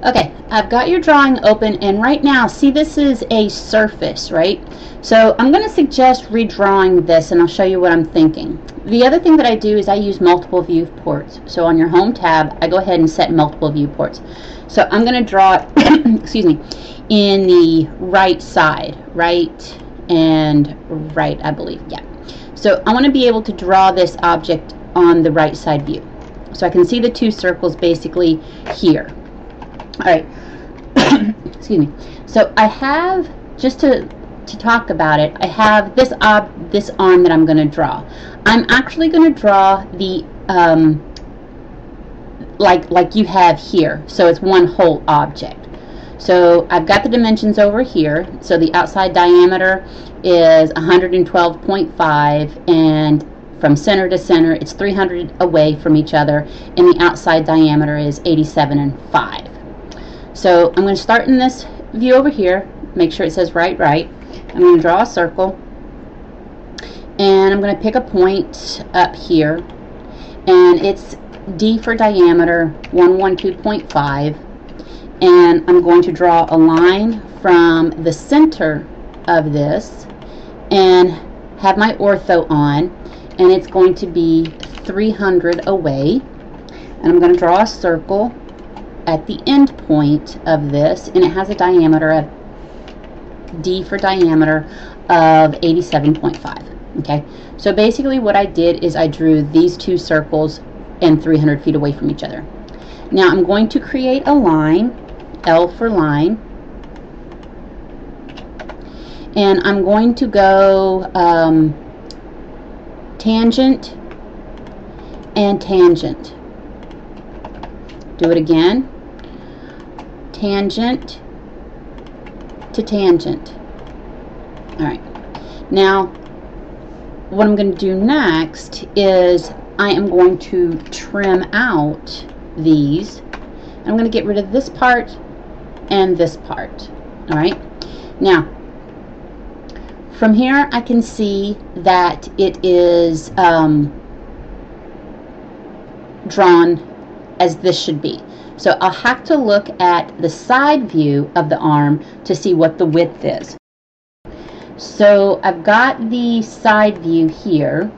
Okay, I've got your drawing open, and right now, see, this is a surface, right? So I'm going to suggest redrawing this, and I'll show you what I'm thinking. The other thing that I do is I use multiple viewports. So on your home tab, I go ahead and set multiple viewports. So I'm going to draw it, excuse me, in the right side, right and right, I believe, yeah. So I want to be able to draw this object on the right side view. So I can see the two circles basically here. All right, excuse me. So I have, just to talk about it, I have this arm that I'm going to draw. I'm actually going to draw the like you have here. So it's one whole object. So I've got the dimensions over here. So the outside diameter is 112.5, and from center to center it's 300 away from each other, and the outside diameter is 87.5. So I'm going to start in this view over here, make sure it says right. I'm going to draw a circle, and I'm going to pick a point up here, and it's D for diameter, 112.5, and I'm going to draw a line from the center of this and have my ortho on, and it's going to be 300 away, and I'm going to draw a circle at the end point of this, and it has a diameter of D for diameter of 87.5. okay, so basically what I did is I drew these two circles and 300 feet away from each other. Now I'm going to create a line, L for line, and I'm going to go tangent and tangent. Do it again. Tangent to tangent. Alright. Now, what I'm going to do next is I am going to trim out these. I'm going to get rid of this part and this part. Alright. Now, from here I can see that it is drawn as this should be. So I'll have to look at the side view of the arm to see what the width is. So I've got the side view here.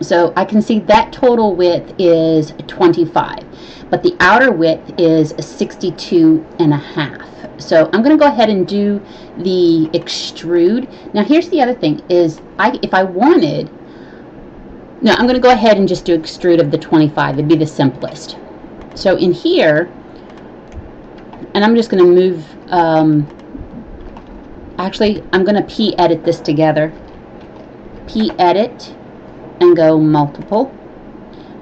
So I can see that total width is 25, but the outer width is 62.5. So I'm going to go ahead and do the extrude. Now here's the other thing is if I wanted, no, I'm going to go ahead and just do extrude of the 25. It'd be the simplest. So in here, and I'm just going to move, actually I'm going to p-edit this together. P-edit and go multiple.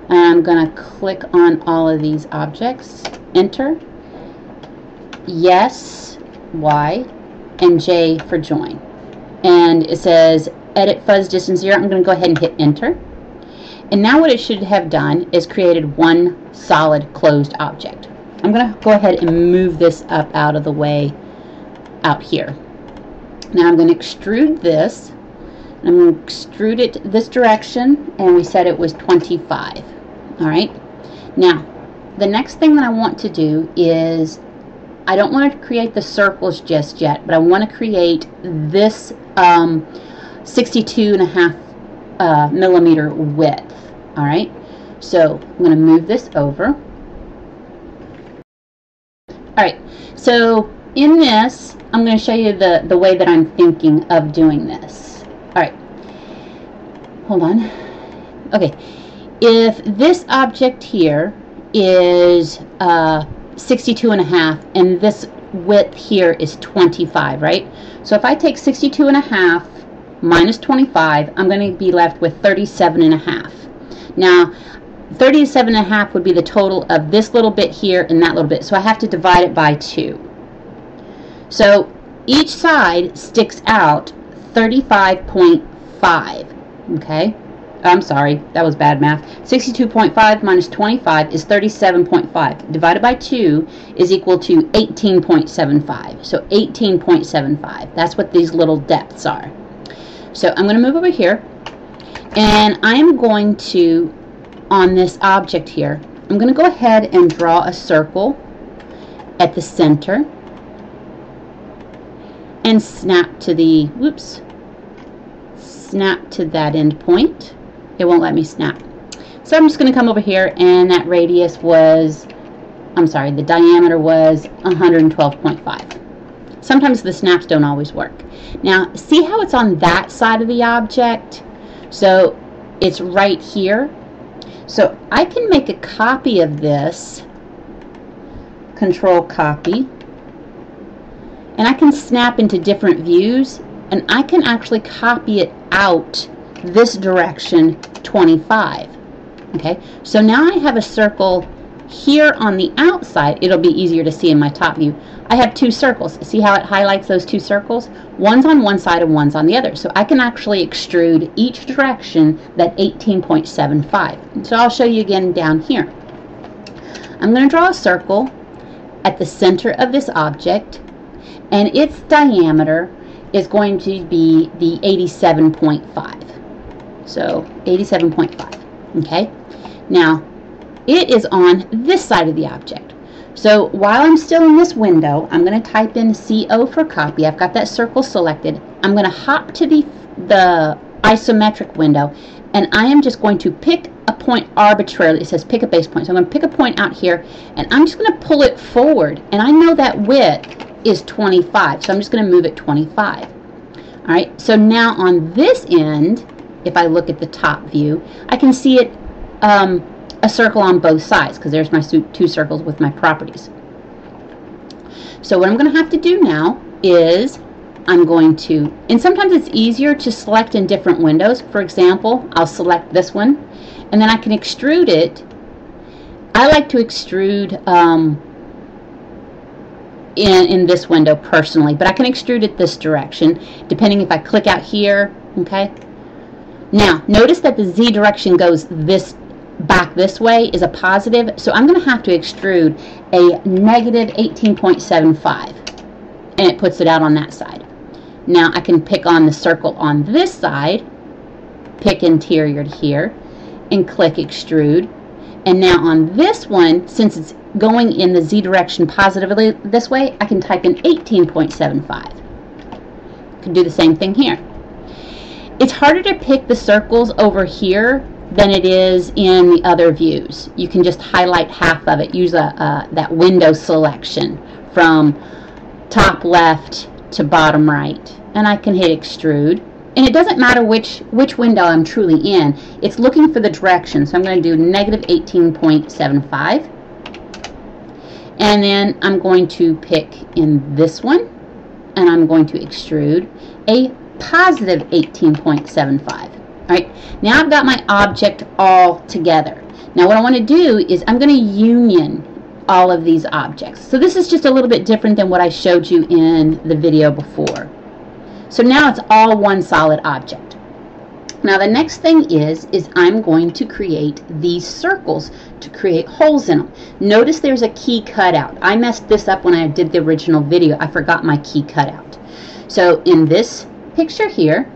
And I'm going to click on all of these objects, enter, yes, Y, and J for join. And it says edit fuzz distance 0. I'm going to go ahead and hit enter. And now what it should have done is created one solid closed object. I'm going to go ahead and move this up out of the way out here. Now I'm going to extrude this. I'm going to extrude it this direction, and we said it was 25. Alright. Now, the next thing that I want to do is, I don't want to create the circles just yet, but I want to create this 62.5 millimeter width. Alright, so I'm going to move this over. Alright, so in this, I'm going to show you the way that I'm thinking of doing this. Alright, hold on. Okay, if this object here is 62.5 and this width here is 25, right? So if I take 62.5 minus 25, I'm going to be left with 37.5. Now, 37.5 would be the total of this little bit here and that little bit, so I have to divide it by 2. So each side sticks out 35.5, okay? I'm sorry, that was bad math. 62.5 minus 25 is 37.5. Divided by 2 is equal to 18.75. So 18.75. That's what these little depths are. So I'm going to move over here, and I am going to, on this object here, I'm going to go ahead and draw a circle, at the center and snap to the, snap to that end point. It won't let me snap. So I'm just going to come over here, and that radius was, the diameter was 112.5. Sometimes the snaps don't always work. Now, see how it's on that side of the object? So it's right here. So I can make a copy of this, Control Copy, and I can snap into different views, and I can actually copy it out this direction 25. Okay, so now I have a circle here on the outside. It'll be easier to see in my top view. I have two circles. See how it highlights those two circles? One's on one side and one's on the other. So I can actually extrude each direction that 18.75. So I'll show you again down here. I'm going to draw a circle at the center of this object, and its diameter is going to be the 87.5. So 87.5. Okay. Now it is on this side of the object. So while I'm still in this window, I'm going to type in CO for copy. I've got that circle selected. I'm going to hop to the isometric window, and I am just going to pick a point arbitrarily. It says pick a base point. So I'm going to pick a point out here, and I'm just going to pull it forward. And I know that width is 25, so I'm just going to move it 25. All right. So now on this end, if I look at the top view, I can see it a circle on both sides, because there's my two circles with my properties. So what I'm going to have to do now is I'm going to, and sometimes it's easier to select in different windows. For example, I'll select this one, and then I can extrude it. I like to extrude in this window personally, but I can extrude it this direction, depending if I click out here. Okay. Now, notice that the Z direction goes back this way is a positive, so I'm going to have to extrude a negative 18.75, and it puts it out on that side. Now I can pick on the circle on this side, pick interior here, and click extrude. And now on this one, since it's going in the Z direction positively this way, I can type in 18.75. I can do the same thing here. It's harder to pick the circles over here than it is in the other views. You can just highlight half of it. Use that window selection from top left to bottom right. And I can hit extrude. And it doesn't matter which window I'm truly in. It's looking for the direction. So I'm going to do negative 18.75. And then I'm going to pick in this one, and I'm going to extrude a positive 18.75. Alright, now I've got my object all together. Now what I want to do is I'm going to union all of these objects. So this is just a little bit different than what I showed you in the video before. So now it's all one solid object. Now the next thing is I'm going to create these circles to create holes in them. Notice there's a key cutout. I messed this up when I did the original video. I forgot my key cutout. So in this picture here,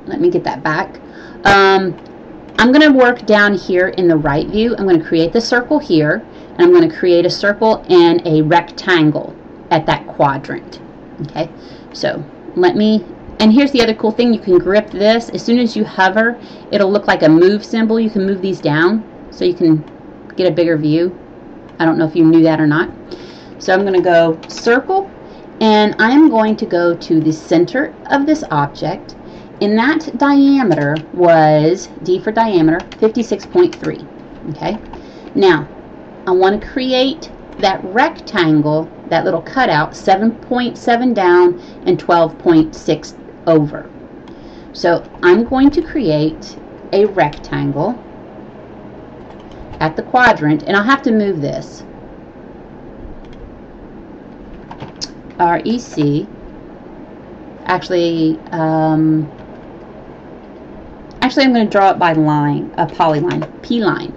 let me get that back. I'm going to work down here in the right view. I'm going to create the circle here, and I'm going to create a circle and a rectangle at that quadrant. Okay, so let me, and here's the other cool thing. You can grip this. As soon as you hover, it'll look like a move symbol. You can move these down so you can get a bigger view. I don't know if you knew that or not. So I'm going to go circle, and I'm going to go to the center of this object. And that diameter was, D for diameter, 56.3. Okay. Now, I want to create that rectangle, that little cutout, 7.7 down and 12.6 over. So I'm going to create a rectangle at the quadrant, and I'll have to move this. REC. Actually, I'm going to draw it by line, a polyline, P line.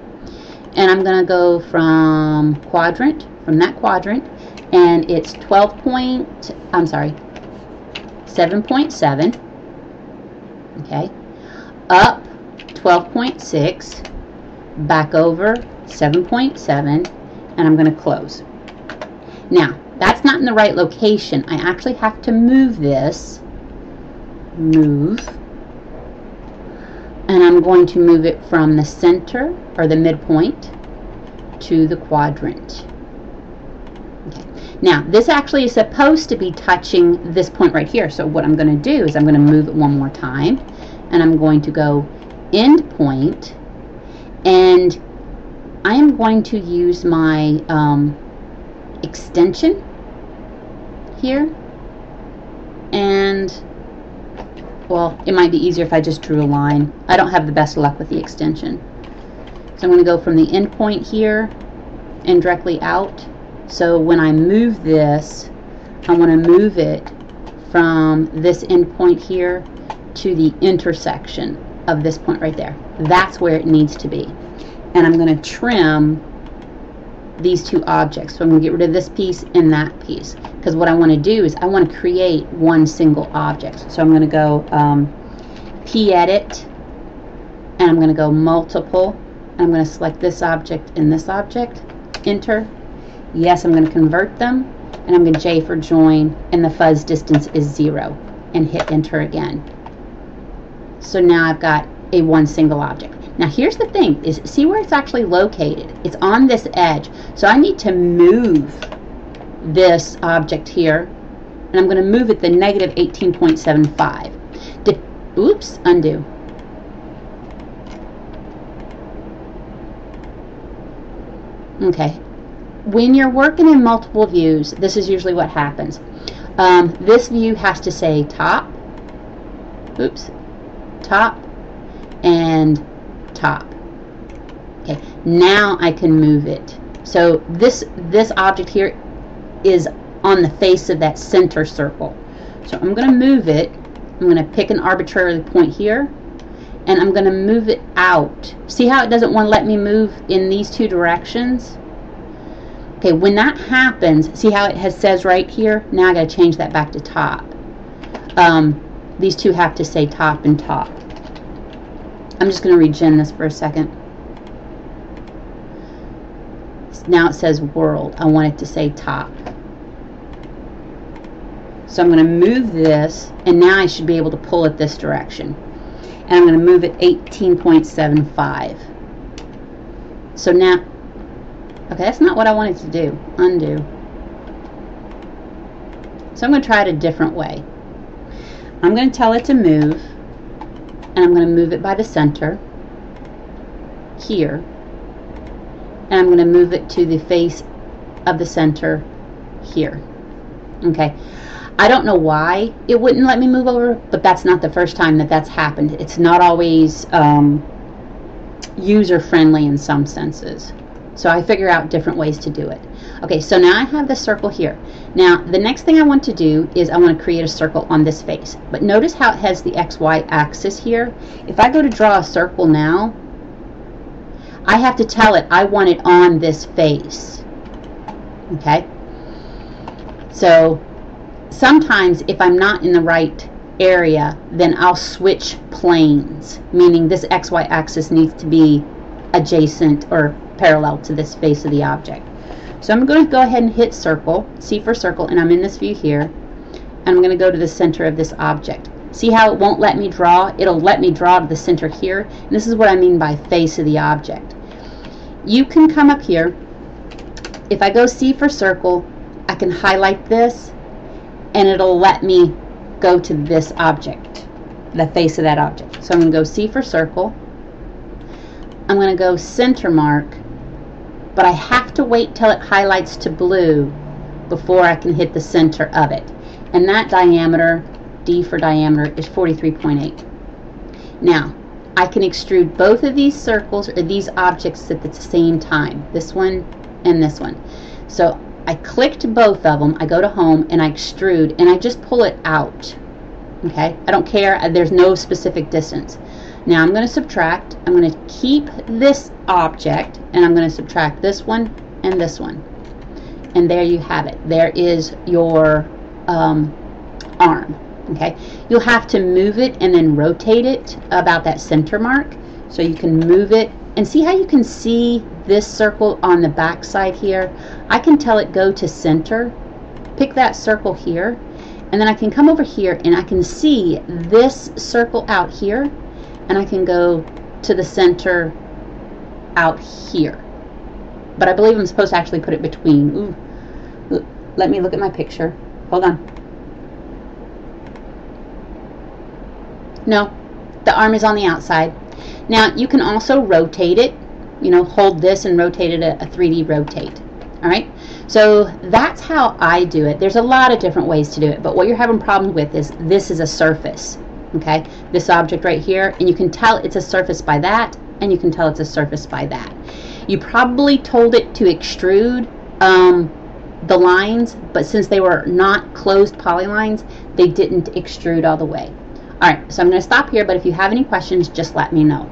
And I'm going to go from that quadrant, and it's 7.7, okay, up 12.6, back over 7.7, and I'm going to close. Now, that's not in the right location. I actually have to move this. Move. And I'm going to move it from the center, or the midpoint, to the quadrant. Okay. Now, this actually is supposed to be touching this point right here. So what I'm going to do is I'm going to move it one more time, and I'm going to go end point, and I am going to use my extension here, and well, it might be easier if I just drew a line. I don't have the best luck with the extension. So I'm going to go from the end point here and directly out. So when I move this, I want to move it from this end point here to the intersection of this point right there. That's where it needs to be. And I'm going to trim these two objects. So I'm going to get rid of this piece and that piece, because what I want to do is I want to create one single object. So I'm going to go P-edit, and I'm going to go multiple, and I'm going to select this object and this object, enter. Yes, I'm going to convert them, and I'm going to J for join, and the fuzz distance is 0, and hit enter again. So now I've got a one single object. Now here's the thing, is see where it's actually located? It's on this edge. So I need to move this object here, and I'm going to move it the negative 18.75. Oops, undo. Okay. When you're working in multiple views, this is usually what happens. This view has to say top, oops, top, and top. Okay, now I can move it. So this object here is on the face of that center circle. So I'm going to move it. I'm going to pick an arbitrary point here, and I'm going to move it out. See how it doesn't want to let me move in these two directions? Okay, when that happens, see how it says right here? Now I got to change that back to top. These two have to say top and top. I'm just going to regen this for a second. Now it says world. I want it to say top. So I'm going to move this, and now I should be able to pull it this direction. And I'm going to move it 18.75. So now, okay, that's not what I wanted to do. Undo. So I'm going to try it a different way. I'm going to tell it to move, and I'm going to move it by the center here, and I'm going to move it to the face of the center here. Okay, I don't know why it wouldn't let me move over, but that's not the first time that that's happened. It's not always user friendly in some senses, so I figure out different ways to do it. Okay, so now I have the circle here. Now the next thing I want to do is I want to create a circle on this face, but notice how it has the XY axis here. If I go to draw a circle now, I have to tell it I want it on this face. Okay, so sometimes if I'm not in the right area, then I'll switch planes, meaning this XY axis needs to be adjacent or parallel to this face of the object. So I'm going to go ahead and hit circle, C for circle, and I'm in this view here, and I'm going to go to the center of this object. See how it won't let me draw? It'll let me draw to the center here, and this is what I mean by face of the object. You can come up here. If I go C for circle, I can highlight this, and it'll let me go to this object, the face of that object. So I'm going to go C for circle. I'm going to go center mark, but I have to wait till it highlights to blue before I can hit the center of it. And that diameter, D for diameter, is 43.8. Now, I can extrude both of these circles or these objects at the same time, this one and this one. So I clicked both of them, I go to home, and I extrude, and I just pull it out. Okay, I don't care, there's no specific distance. Now I'm going to subtract. I'm going to keep this object, and I'm going to subtract this one and this one. And there you have it. There is your arm. Okay, you'll have to move it and then rotate it about that center mark. So you can move it And see how you can see this circle on the back side here? I can tell it go to center, pick that circle here, and then I can come over here and I can see this circle out here, and I can go to the center out here. But I believe I'm supposed to actually put it between. Ooh, let me look at my picture. Hold on. No, the arm is on the outside. Now you can also rotate it, you know, hold this and rotate it a 3D rotate. Alright, so that's how I do it. There's a lot of different ways to do it, but what you're having problems with is this is a surface. Okay, this object right here, and you can tell it's a surface by that, and you can tell it's a surface by that. You probably told it to extrude the lines, but since they were not closed polylines, they didn't extrude all the way. Alright, so I'm going to stop here, but if you have any questions, just let me know.